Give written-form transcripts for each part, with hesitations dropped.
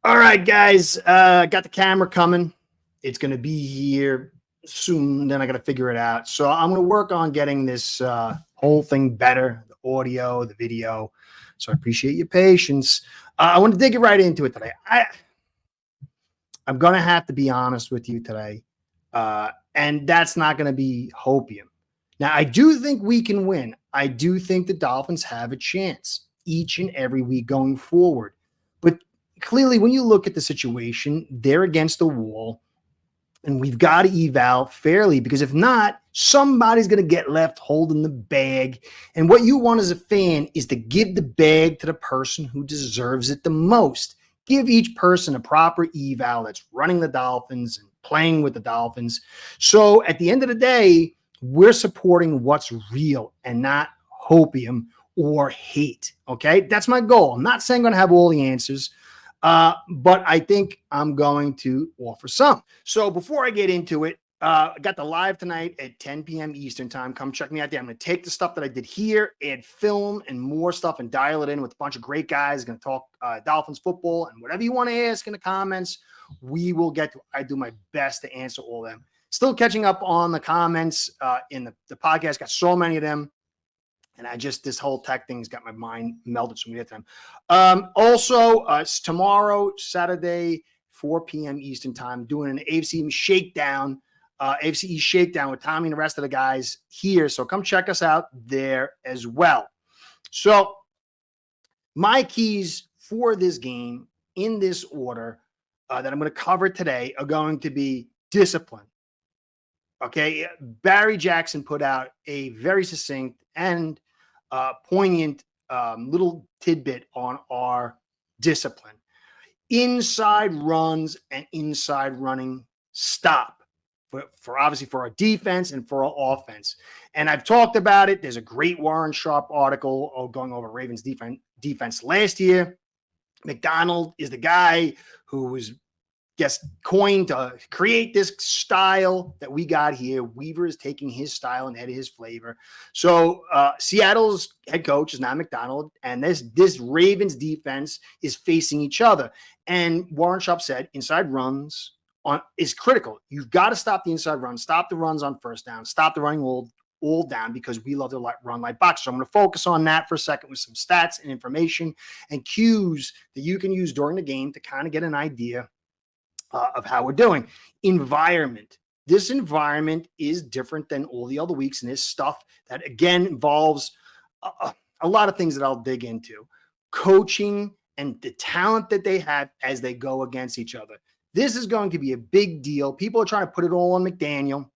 All right, guys. Got the camera coming. It's going to be here soon. Then I got to figure it out. So I'm going to work on getting this whole thing better, the audio, the video. So I appreciate your patience. I want to dig it right into it today. I'm going to have to be honest with you today. And that's not going to be hopium. Now, I do think we can win. I do think the Dolphins have a chance each and every week going forward. But clearly, when you look at the situation, they're against the wall, and we've got to eval fairly, because if not, somebody's going to get left holding the bag. And what you want as a fan is to give the bag to the person who deserves it the most. Give each person a proper eval that's running the Dolphins and playing with the Dolphins. So at the end of the day, we're supporting what's real and not hopium or hate. Okay, that's my goal. I'm not saying I'm going to have all the answers, but I think I'm going to offer some. So before I get into it, I got the live tonight at 10 p.m. Eastern time. Come check me out there. I'm going to take the stuff that I did here, add film and more stuff, and dial it in with a bunch of great guys. Going to talk Dolphins football, and whatever you want to ask in the comments, we will get to. I do my best to answer all of them. Still catching up on the comments in the podcast. Got so many of them. And this whole tech thing's got my mind melted. So we get time. Also, tomorrow, Saturday, 4 p.m. Eastern time, doing an AFC shakedown, AFC East shakedown with Tommy and the rest of the guys here. So come check us out there as well. So my keys for this game in this order that I'm going to cover today are going to be discipline. Okay, Barry Jackson put out a very succinct and poignant little tidbit on our discipline. Inside runs and inside running stop for obviously for our defense and for our offense. And I've talked about it. There's a great Warren Sharp article going over Ravens defense last year. McDonald is the guy who was coined to create this style that we got here. Weaver is taking his style and adding his flavor. So Seattle's head coach is now McDonald, and this Ravens defense is facing each other. And Warren Sharp said inside runs is critical. You've got to stop the inside run, stop the runs on first down, stop the running all down, because we love to run like boxers. So I'm going to focus on that for a second with some stats and information and cues that you can use during the game to kind of get an idea of how we're doing. Environment. This environment is different than all the other weeks, and this stuff that, again, involves a lot of things that I'll dig into. Coaching and the talent that they have as they go against each other. This is going to be a big deal. People are trying to put it all on McDaniel.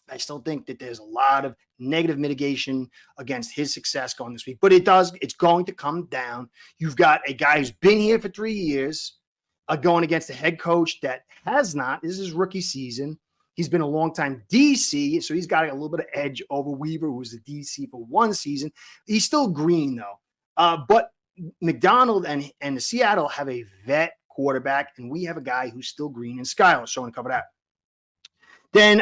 I still think that there's a lot of negative mitigation against his success going this week, but it's going to come down. You've got a guy who's been here for 3 years, going against a head coach that has not. This is his rookie season. He's been a long-time DC, so he's got a little bit of edge over Weaver, who was the DC for one season. He's still green, though. But McDonald and the Seattle have a vet quarterback, and we have a guy who's still green in Skyler. So I'm going to cover that. Then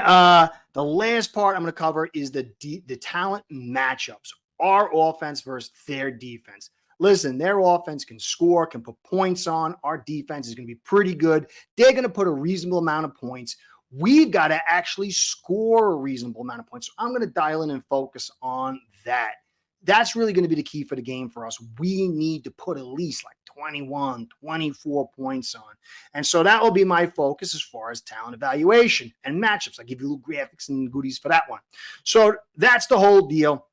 the last part I'm going to cover is the talent matchups, our offense versus their defense. Listen, their offense can score, can put points on. Our defense is going to be pretty good. They're going to put a reasonable amount of points. We've got to actually score a reasonable amount of points. So I'm going to dial in and focus on that. That's really going to be the key for the game for us. We need to put at least like 21, 24 points on. And so that will be my focus as far as talent evaluation and matchups. I'll give you little graphics and goodies for that one. So that's the whole deal.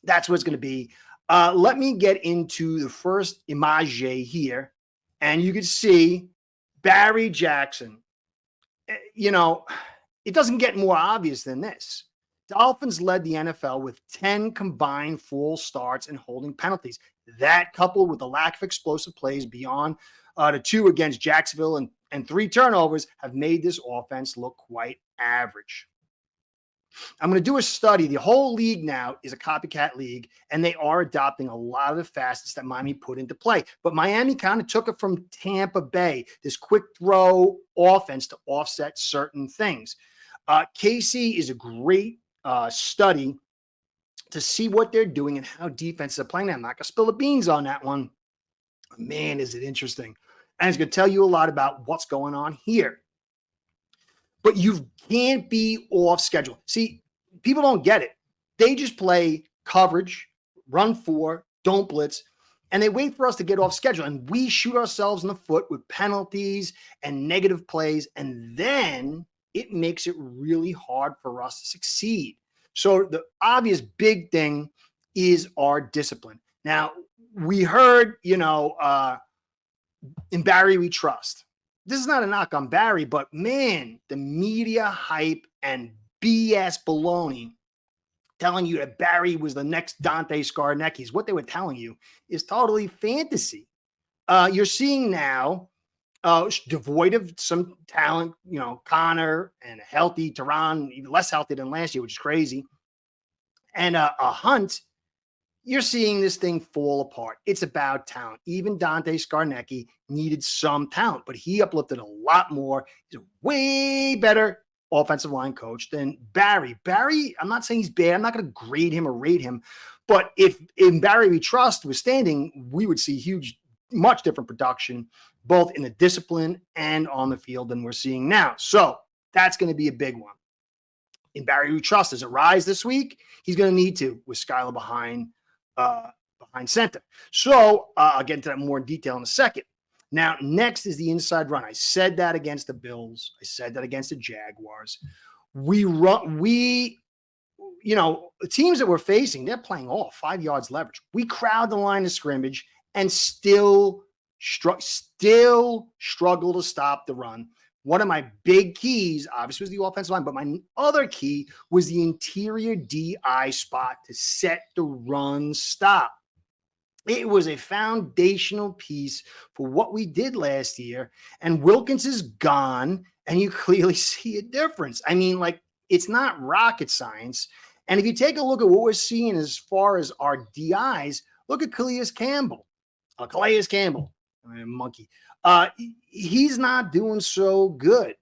That's what it's going to be. Let me get into the first image here, and you can see Barry Jackson. You know, it doesn't get more obvious than this. Dolphins led the NFL with 10 combined full starts and holding penalties. That, coupled with the lack of explosive plays beyond the 2 against Jacksonville and 3 turnovers, have made this offense look quite average. I'm going to do a study. The whole league now is a copycat league, and they are adopting a lot of the facets that Miami put into play. But Miami kind of took it from Tampa Bay, this quick throw offense, to offset certain things. KC is a great study to see what they're doing and how defenses are playing. I'm not going to spill the beans on that one. Man, is it interesting. And it's going to tell you a lot about what's going on here. But you can't be off schedule. See, people don't get it. They just play coverage, run 4, don't blitz, and they wait for us to get off schedule. And we shoot ourselves in the foot with penalties and negative plays. And then it makes it really hard for us to succeed. So the obvious big thing is our discipline. Now, we heard, in Barry we trust. This is not a knock on Barry, but man, the media hype and BS baloney telling you that Barry was the next Dante Scarnecchia, what they were telling you is totally fantasy. You're seeing now, devoid of some talent, Connor and a healthy Tehran, even less healthy than last year, which is crazy, and a Hunt, you're seeing this thing fall apart. It's about talent. Even Dante Scarnecchia needed some talent, but he uplifted a lot more. He's a way better offensive line coach than Barry. Barry, I'm not saying he's bad. I'm not going to grade him or rate him. But if in Barry we trust was standing, we would see much different production, both in the discipline and on the field than we're seeing now. So that's going to be a big one. In Barry we trust, does it rise this week? He's going to need to with Skylar behind center. So I'll get into that more in detail in a second. Now, next is the inside run. I said that against the Bills. I said that against the Jaguars. The teams that we're facing, they're playing all 5 yards leverage. We crowd the line of scrimmage and still struggle to stop the run. One of my big keys, obviously, was the offensive line, but my other key was the interior DI spot to set the run stop. It was a foundational piece for what we did last year, and Wilkins is gone, and you clearly see a difference. I mean, it's not rocket science. And if you take a look at what we're seeing as far as our DIs, look at Calais Campbell, monkey. He's not doing so good.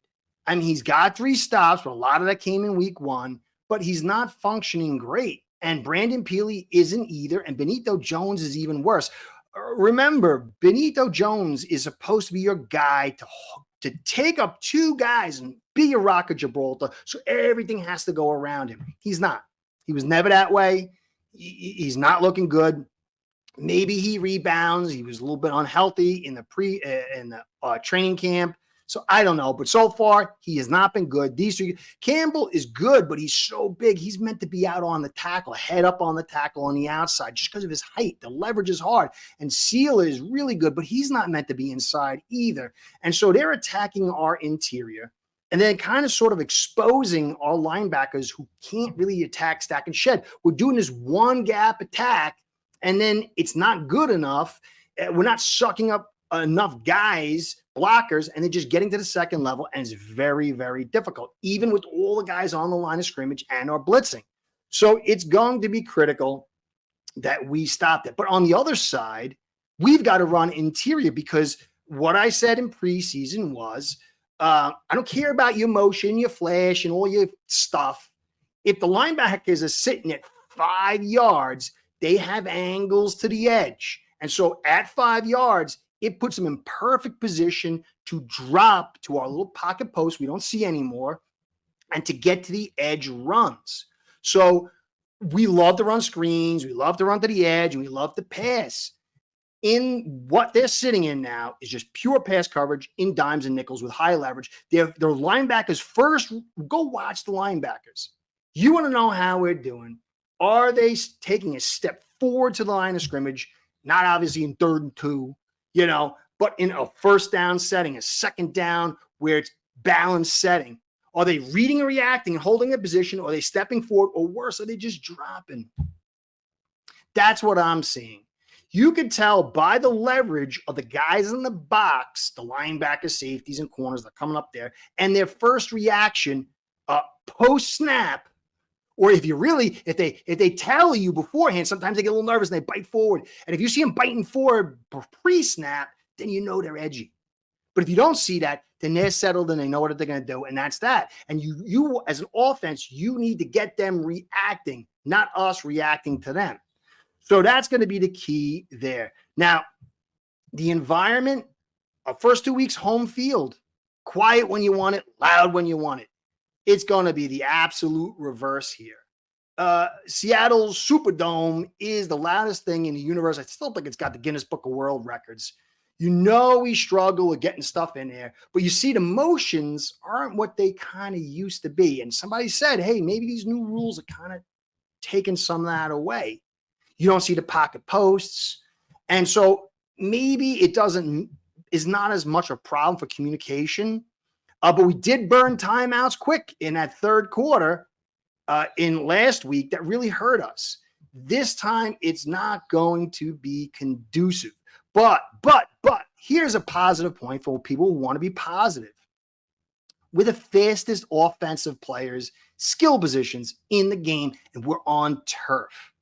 I mean, he's got 3 stops, but a lot of that came in week 1, but he's not functioning great. And Brandon Peely isn't either, and Benito Jones is even worse. Remember, Benito Jones is supposed to be your guy to take up 2 guys and be your rock of Gibraltar, so everything has to go around him. He's not. He was never that way. He's not looking good. Maybe he rebounds. He was a little bit unhealthy in the training camp. So I don't know. But so far, he has not been good. Campbell is good, but he's so big. He's meant to be out on the tackle, head up on the tackle on the outside, just because of his height. The leverage is hard. And Seal is really good, but he's not meant to be inside either. And so they're attacking our interior and then kind of sort of exposing our linebackers who can't really attack, stack, and shed. We're doing this one gap attack, and then it's not good enough. We're not sucking up enough guys, blockers, and then just getting to the second level, and it's very, very difficult, even with all the guys on the line of scrimmage and our blitzing. So it's going to be critical that we stop that. But on the other side, we've got to run interior, because what I said in preseason was, I don't care about your motion, your flash, and all your stuff. If the linebackers are sitting at 5 yards, they have angles to the edge. And so at 5 yards, it puts them in perfect position to drop to our little pocket post we don't see anymore and to get to the edge runs. So we love to run screens. We love to run to the edge, and we love to pass. In what they're sitting in now is just pure pass coverage in dimes and nickels with high leverage. Their linebackers first, go watch the linebackers. You want to know how we're doing. Are they taking a step forward to the line of scrimmage? Not obviously in 3rd and 2, but in a first down setting, a second down where it's balanced setting. Are they reading and reacting and holding a position? Or are they stepping forward? Or worse, are they just dropping? That's what I'm seeing. You can tell by the leverage of the guys in the box, the linebackers, safeties, and corners that are coming up there, and their first reaction post-snap. Or if they tell you beforehand, sometimes they get a little nervous and they bite forward. And if you see them biting forward pre-snap, then you know they're edgy. But if you don't see that, then they're settled and they know what they're going to do, and that's that. And you as an offense, you need to get them reacting, not us reacting to them. So that's going to be the key there. Now, the environment First 2 weeks, home field. Quiet when you want it, loud when you want it. It's going to be the absolute reverse here. Seattle's Superdome is the loudest thing in the universe. I still think it's got the Guinness Book of World Records. We struggle with getting stuff in there, but you see the motions aren't what they kind of used to be. And somebody said, hey, maybe these new rules are kind of taking some of that away. You don't see the pocket posts. And so maybe is not as much a problem for communication. But we did burn timeouts quick in that third quarter in last week that really hurt us. This time it's not going to be conducive. But here's a positive point for people who want to be positive. We're the fastest offensive players, skill positions in the game, and we're on turf.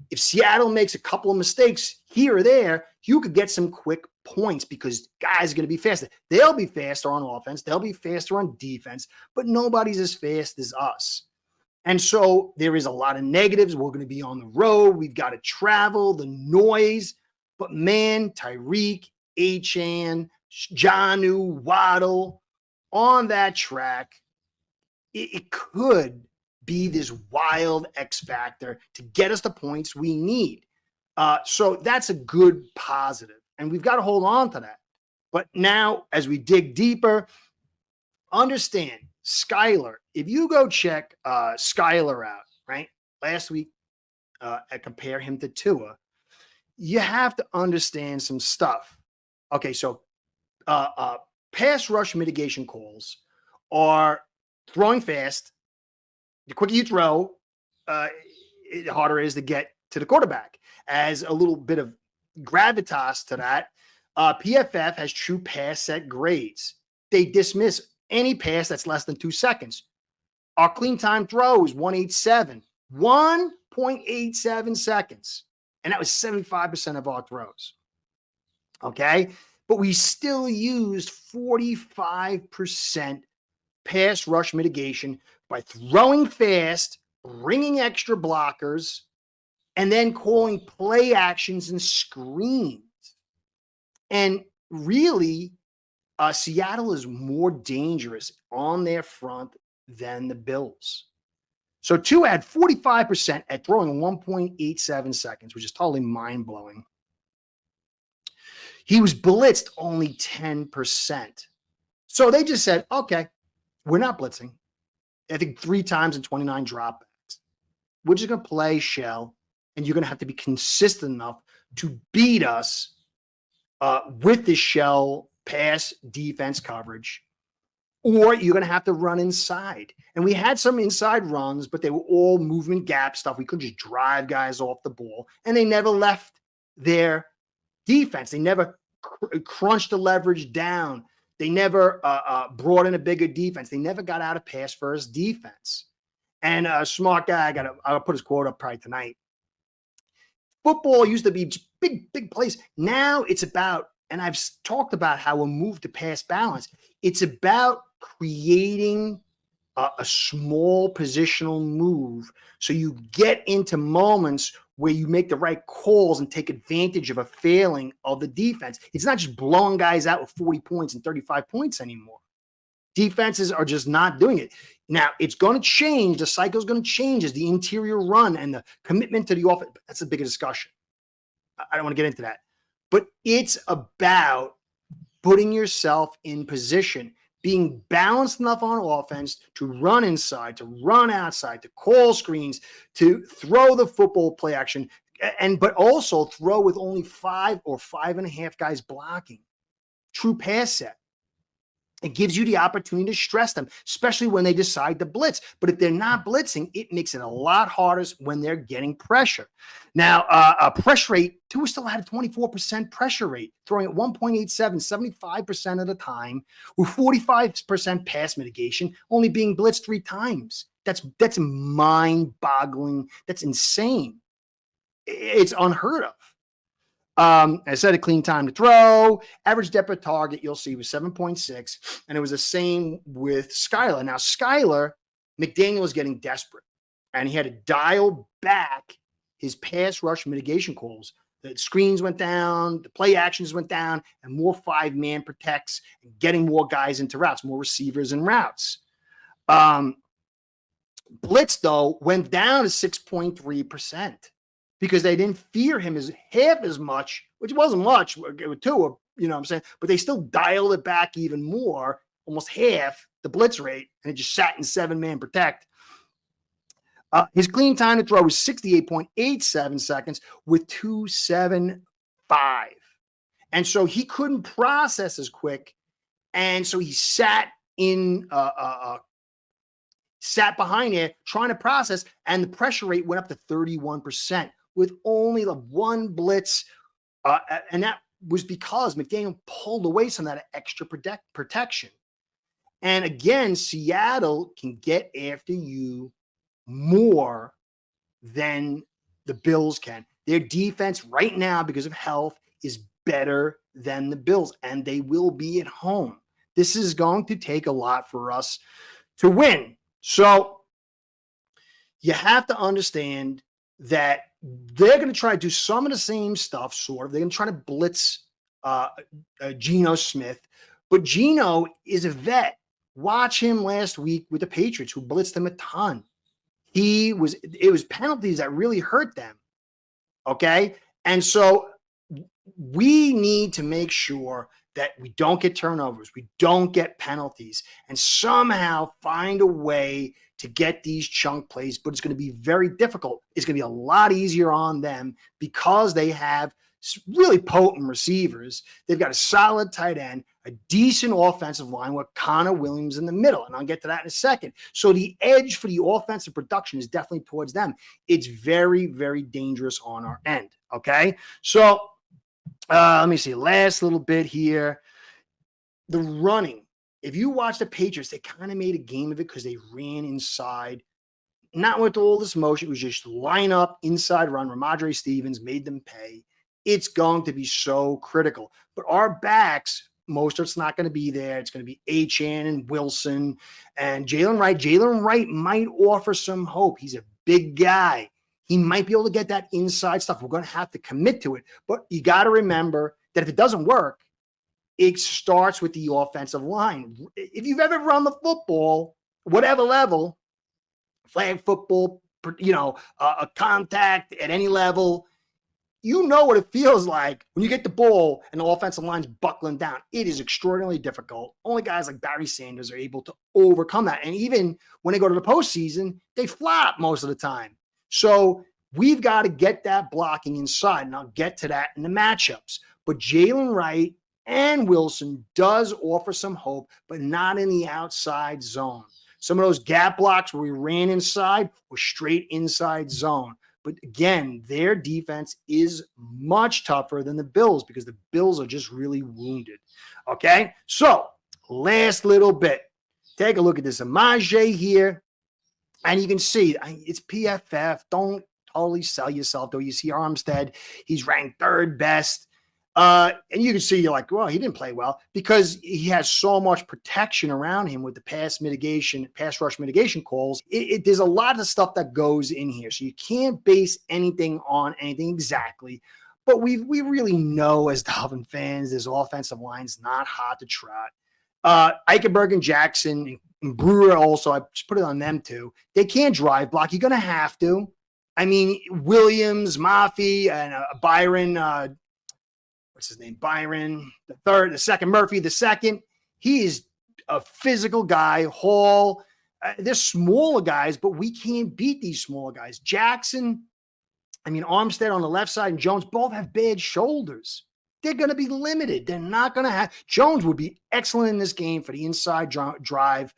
If Seattle makes a couple of mistakes here or there, you could get some quick points because guys are going to be faster. They'll be faster on offense. They'll be faster on defense, but nobody's as fast as us. And so there is a lot of negatives. We're going to be on the road. We've got to travel, the noise. But man, Tyreek, Achane, Jonnu, Waddle on that track, it could be this wild X factor to get us the points we need. So that's a good positive. And we've got to hold on to that. But now, as we dig deeper, understand Skyler. If you go check Skyler out, right? Last week, I compare him to Tua. You have to understand some stuff. Okay, so pass rush mitigation calls are throwing fast. The quicker you throw, the harder it is to get to the quarterback. As a little bit of gravitas to that, PFF has true pass set grades. They dismiss any pass that's less than 2 seconds. Our clean time throw is 1.87 seconds. And that was 75% of our throws. Okay? But we still used 45% pass rush mitigation by throwing fast, bringing extra blockers, and then calling play actions and screens. And really, Seattle is more dangerous on their front than the Bills. So Tua had 45% at throwing 1.87 seconds, which is totally mind-blowing. He was blitzed only 10%. So they just said, okay, we're not blitzing. I think 3 times and 29 dropbacks. We're just going to play shell, and you're going to have to be consistent enough to beat us with the shell pass defense coverage, or you're going to have to run inside. And we had some inside runs, but they were all movement gap stuff. We couldn't just drive guys off the ball, and they never left their defense. They never crunched the leverage down. They never brought in a bigger defense. They never got out of pass first defense. And a smart guy, I'll put his quote up probably tonight. Football used to be big plays. Now it's about, and I've talked about how we'll move to pass balance. It's about creating a small positional move so you get into moments where you make the right calls and take advantage of a failing of the defense. It's not just blowing guys out with 40 points and 35 points anymore. Defenses are just not doing it. Now, it's going to change. The cycle is going to change as the interior run and the commitment to the offense. That's a bigger discussion. I don't want to get into that. But it's about putting yourself in position, being balanced enough on offense to run inside, to run outside, to call screens, to throw the football play action, but also throw with only 5 or 5.5 guys blocking. True pass set. It gives you the opportunity to stress them, especially when they decide to blitz. But if they're not blitzing, it makes it a lot harder when they're getting pressure. Now, pressure rate, Tua still had a 24% pressure rate, throwing at 1.87, 75% of the time, with 45% pass mitigation, only being blitzed 3 times. That's mind-boggling. That's insane. It's unheard of. I said a clean time to throw. Average depth of target, you'll see, was 7.6. And it was the same with Skyler. Now, Skyler, McDaniel was getting desperate. And he had to dial back his pass rush mitigation calls. The screens went down, the play actions went down, and more 5-man protects and getting more guys into routes, more receivers and routes. Blitz, though, went down to 6.3% because they didn't fear him as half as much, which wasn't much, with 2, you know what I'm saying? But they still dialed it back even more, almost half the blitz rate, and it just sat in 7-man protect. His clean time to throw was 68.87 seconds with 2.75. And so he couldn't process as quick. And so he sat behind there trying to process, and the pressure rate went up to 31% with only the 1 blitz. And that was because McDaniel pulled away some of that extra protection. And again, Seattle can get after you more than the Bills can. Their defense right now, because of health, is better than the Bills, and they will be at home. This is going to take a lot for us to win. So you have to understand that they're going to try to do some of the same stuff, sort of. They're going to try to blitz Geno Smith, but Geno is a vet. Watch him last week with the Patriots, who blitzed him a ton. It was penalties that really hurt them. Okay. And so we need to make sure that we don't get turnovers, we don't get penalties, and somehow find a way to get these chunk plays. But it's going to be very difficult. It's going to be a lot easier on them because they have really potent receivers. They've got a solid tight end, a decent offensive line with Connor Williams in the middle. And I'll get to that in a second. So the edge for the offensive production is definitely towards them. It's very, very dangerous on our end. Okay. So let me see. Last little bit here. The running. If you watch the Patriots, they kind of made a game of it because they ran inside. Not with all this motion. It was just line up, inside run. Ramondre Stevens made them pay. It's going to be so critical. But our backs, Mostert's not going to be there. It's going to be Achane and Wilson and Jalen Wright. Jalen Wright might offer some hope. He's a big guy. He might be able to get that inside stuff. We're going to have to commit to it. But you got to remember that if it doesn't work, it starts with the offensive line. If you've ever run the football, whatever level, flag football, a contact at any level, you know what it feels like when you get the ball and the offensive line's buckling down. It is extraordinarily difficult. Only guys like Barry Sanders are able to overcome that. And even when they go to the postseason, they flop most of the time. So we've got to get that blocking inside, and I'll get to that in the matchups. But Jalen Wright and Wilson does offer some hope, but not in the outside zone. Some of those gap blocks where we ran inside were straight inside zone. But again, their defense is much tougher than the Bills because the Bills are just really wounded. Okay, so last little bit. Take a look at this Amaje here. And you can see it's PFF. Don't totally sell yourself, though. You see Armstead, he's ranked 3rd best. And you can see you're like, well, he didn't play well because he has so much protection around him with the pass rush mitigation calls. There's a lot of stuff that goes in here. So you can't base anything on anything exactly. But we really know as Dolphin fans, this offensive line's not hot to trot. Eichenberg and Jackson and Brewer also, I just put it on them too. They can't drive block. You're going to have to. I mean, Williams, Mafi, and Byron, what's his name? Byron, the second, Murphy, the second. He is a physical guy. Hall, they're smaller guys, but we can't beat these smaller guys. Jackson, Armstead on the left side and Jones both have bad shoulders. They're going to be limited. They're not going to have. Jones would be excellent in this game for the inside drive,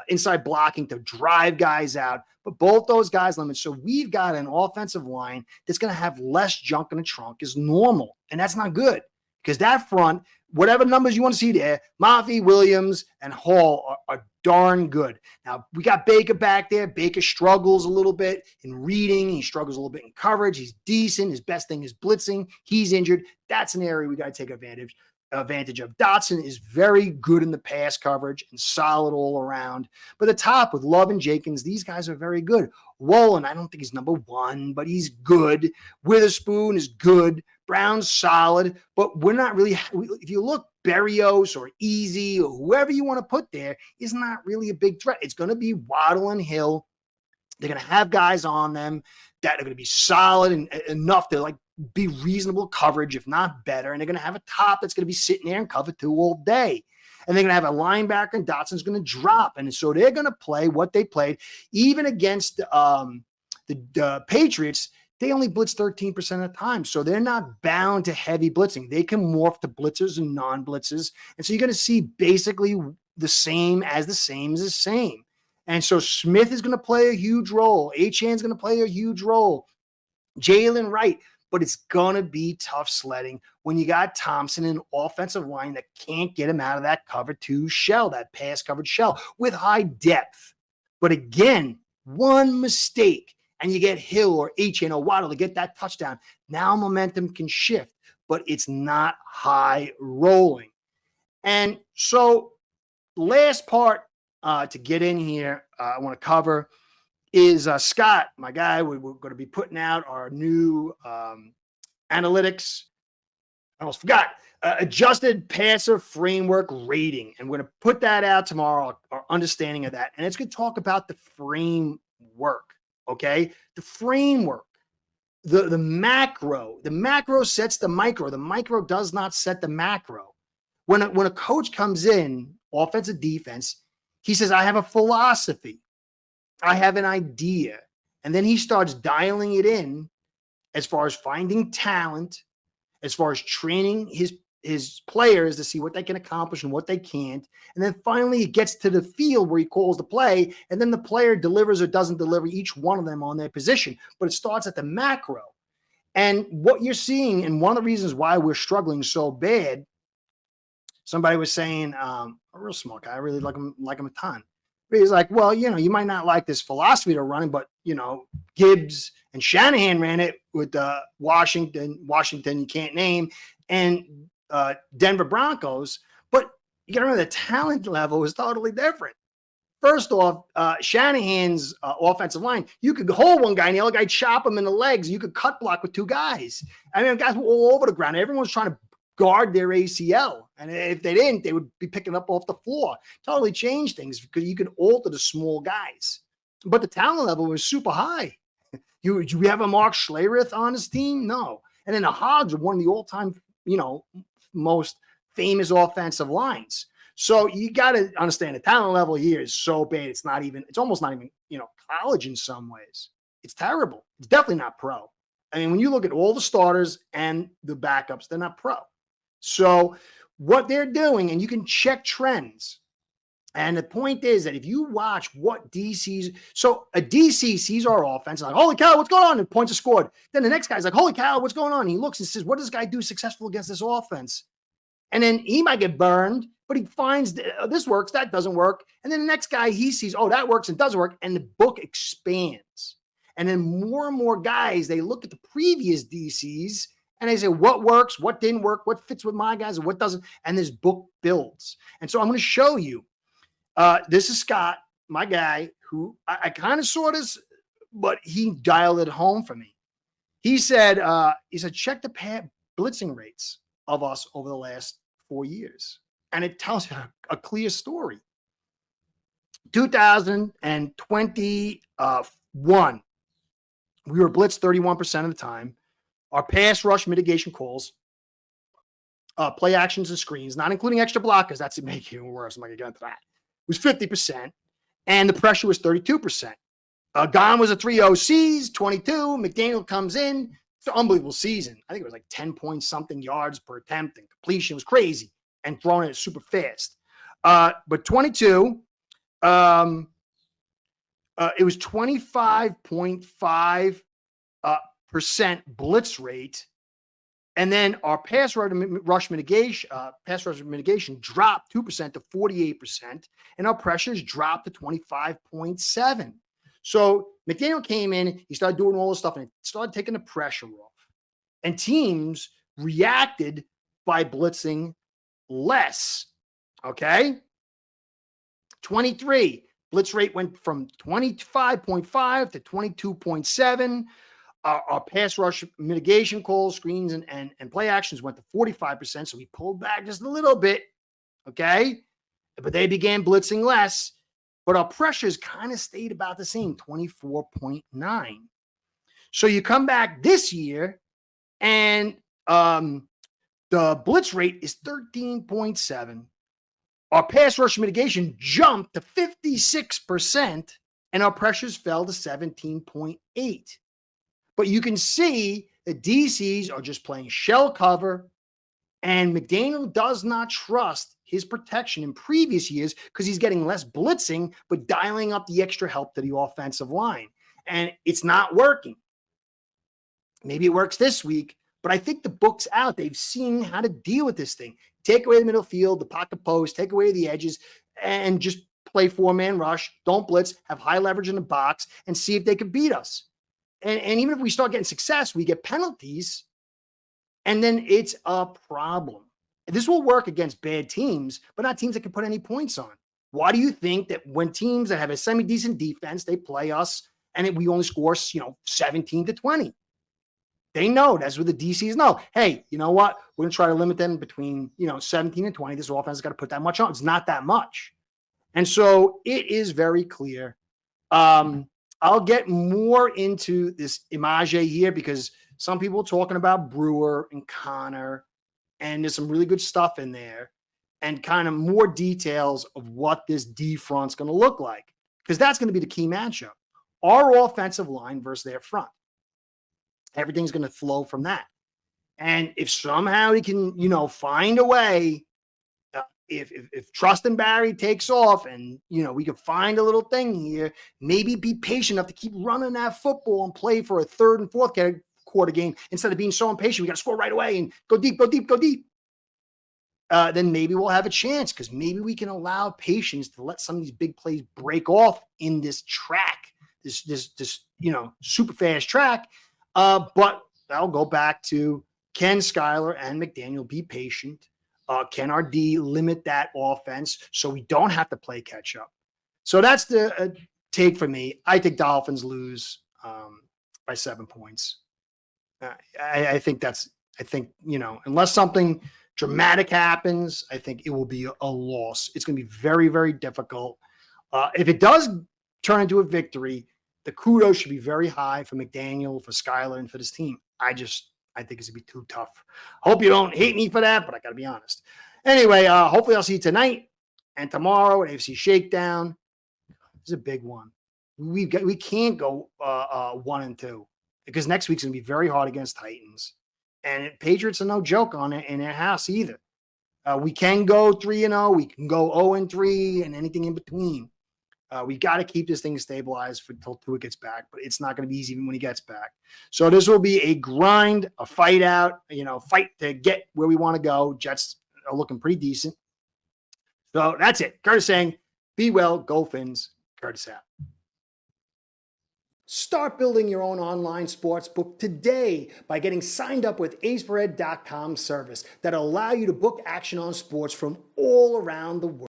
inside blocking to drive guys out. But both those guys limit. So we've got an offensive line that's going to have less junk in the trunk is normal. And that's not good because that front, whatever numbers you want to see there, Mafi, Williams, and Hall are darn good. Now, we got Baker back there. Baker struggles a little bit in reading. He struggles a little bit in coverage. He's decent. His best thing is blitzing. He's injured. That's an area we got to take advantage advantage of. Dotson is very good in the pass coverage and solid all around. But the top with Love and Jenkins, these guys are very good. Wolin, I don't think he's number one, but he's good. Witherspoon is good. Brown's solid, but we're not really, if you look, Berrios or Easy or whoever you want to put there is not really a big threat. It's going to be Waddle and Hill. They're going to have guys on them that are going to be solid and enough to like be reasonable coverage, if not better. And they're going to have a top that's going to be sitting there and cover two all day. And they're going to have a linebacker, and Dotson's going to drop. And so they're going to play what they played. Even against the Patriots, they only blitz 13% of the time. So they're not bound to heavy blitzing. They can morph to blitzers and non-blitzers. And so you're going to see basically the same as the same is the same. And so Smith is going to play a huge role. Achane is going to play a huge role. Jalen Wright. But it's going to be tough sledding when you got Thompson in offensive line that can't get him out of that cover two shell, that pass covered shell with high depth. But again, one mistake and you get Hill or Achane or Waddle to get that touchdown. Now momentum can shift, but it's not high rolling. And so last part to get in here, I want to cover is Scott, my guy. We're going to be putting out our new analytics. I almost forgot. Adjusted passer framework rating. And we're going to put that out tomorrow, our understanding of that. And it's going to talk about the framework, okay? The framework, the macro. The macro sets the micro. The micro does not set the macro. When a coach comes in, offensive defense, he says, I have a philosophy. I have an idea. And then he starts dialing it in as far as finding talent, as far as training his players to see what they can accomplish and what they can't. And then finally it gets to the field where he calls the play, and then the player delivers or doesn't deliver, each one of them on their position. But it starts at the macro. And what you're seeing, and one of the reasons why we're struggling so bad, somebody was saying, a real smart guy, I really like him a ton. He's like, well, you might not like this philosophy they're running, but, Gibbs and Shanahan ran it with Washington, you can't name, and Denver Broncos. But you got to remember the talent level is totally different. First off, Shanahan's offensive line, you could hold one guy and the other guy chop him in the legs. You could cut block with two guys. I mean, guys were all over the ground. Everyone's trying to guard their ACL. And if they didn't, they would be picking up off the floor. Totally changed things because you could alter the small guys. But the talent level was super high. You have a Mark Schlereth on his team? No. And then the Hogs are one of the all-time, most famous offensive lines. So you got to understand the talent level here is so bad. It's almost not even, college in some ways. It's terrible. It's definitely not pro. I mean, when you look at all the starters and the backups, they're not pro. So what they're doing, and you can check trends. And the point is that if you watch what DC's, so a DC sees our offense, like, holy cow, what's going on? And points are scored. Then the next guy's like, holy cow, what's going on? And he looks and says, what does this guy do successful against this offense? And then he might get burned, but he finds this works, that doesn't work. And then the next guy, he sees, oh, that works and doesn't work. And the book expands. And then more and more guys, they look at the previous DCs and they say, what works, what didn't work, what fits with my guys, and what doesn't. And this book builds. And so I'm going to show you. This is Scott, my guy, who I kind of saw this, but he dialed it home for me. He said, check the blitzing rates of us over the last 4 years. And it tells you a clear story. 2021, we were blitzed 31% of the time. Our pass rush mitigation calls, play actions and screens, not including extra blockers, that's making it worse. I'm not going to get into that. Was 50%, and the pressure was 32%. Gone was a 3 OCs, 22. McDaniel comes in. It's an unbelievable season. I think it was like 10 point something yards per attempt, and completion was crazy, and throwing it super fast. But 22, it was 25.5% blitz rate. And then our pass rush mitigation dropped 2% to 48%, and our pressures dropped to 25.7. So McDaniel came in, he started doing all this stuff, and it started taking the pressure off. And teams reacted by blitzing less. Okay. 23, blitz rate went from 25.5 to 22.7. Our pass rush mitigation calls, screens, and play actions went to 45%. So we pulled back just a little bit. Okay. But they began blitzing less. But our pressures kind of stayed about the same, 24.9. So you come back this year and the blitz rate is 13.7. Our pass rush mitigation jumped to 56%, and our pressures fell to 17.8. But you can see the DCs are just playing shell cover, and McDaniel does not trust his protection in previous years because he's getting less blitzing, but dialing up the extra help to the offensive line. And it's not working. Maybe it works this week, but I think the book's out. They've seen how to deal with this thing. Take away the middle field, the pocket post, take away the edges, and just play four-man rush. Don't blitz, have high leverage in the box, and see if they can beat us. And even if we start getting success, we get penalties, and then it's a problem. This will work against bad teams, but not teams that can put any points on. Why do you think that when teams that have a semi-decent defense, they play us, and we only score 17 to 20? They know. That's what the DCs know. Hey, you know what? We're going to try to limit them between 17 and 20. This offense has got to put that much on. It's not that much. And so it is very clear. I'll get more into this Image here because some people are talking about Brewer and Connor, and there's some really good stuff in there and kind of more details of what this D front's going to look like, because that's going to be the key matchup. Our offensive line versus their front. Everything's going to flow from that. And if somehow he can, find a way, if Trustin Barry takes off and, we can find a little thing here, maybe be patient enough to keep running that football and play for a third and fourth quarter game instead of being so impatient. We got to score right away and go deep. Then maybe we'll have a chance because maybe we can allow patience to let some of these big plays break off in this track, this super fast track. But I'll go back to, can Skylar and McDaniel be patient? Can our D limit that offense so we don't have to play catch up? So that's the take for me. I think Dolphins lose by 7 points. I think unless something dramatic happens, I think it will be a loss. It's going to be very, very difficult. If it does turn into a victory, the kudos should be very high for McDaniel, for Skylar, and for this team. I think it's going to be too tough. Hope you don't hate me for that, but I got to be honest. Anyway, hopefully I'll see you tonight and tomorrow at AFC Shakedown. This is a big one. We can't go 1-2 because next week's going to be very hard against Titans. And Patriots are no joke on it in their house either. We can go 3-0. We can go 0-3 and anything in between. We got to keep this thing stabilized until Tua gets back, but it's not going to be easy even when he gets back. So this will be a grind, a fight out, fight to get where we want to go. Jets are looking pretty decent. So that's it. Curtis saying, be well, go Fins. Curtis out. Start building your own online sports book today by getting signed up with aceperhead.com service that'll allow you to book action on sports from all around the world.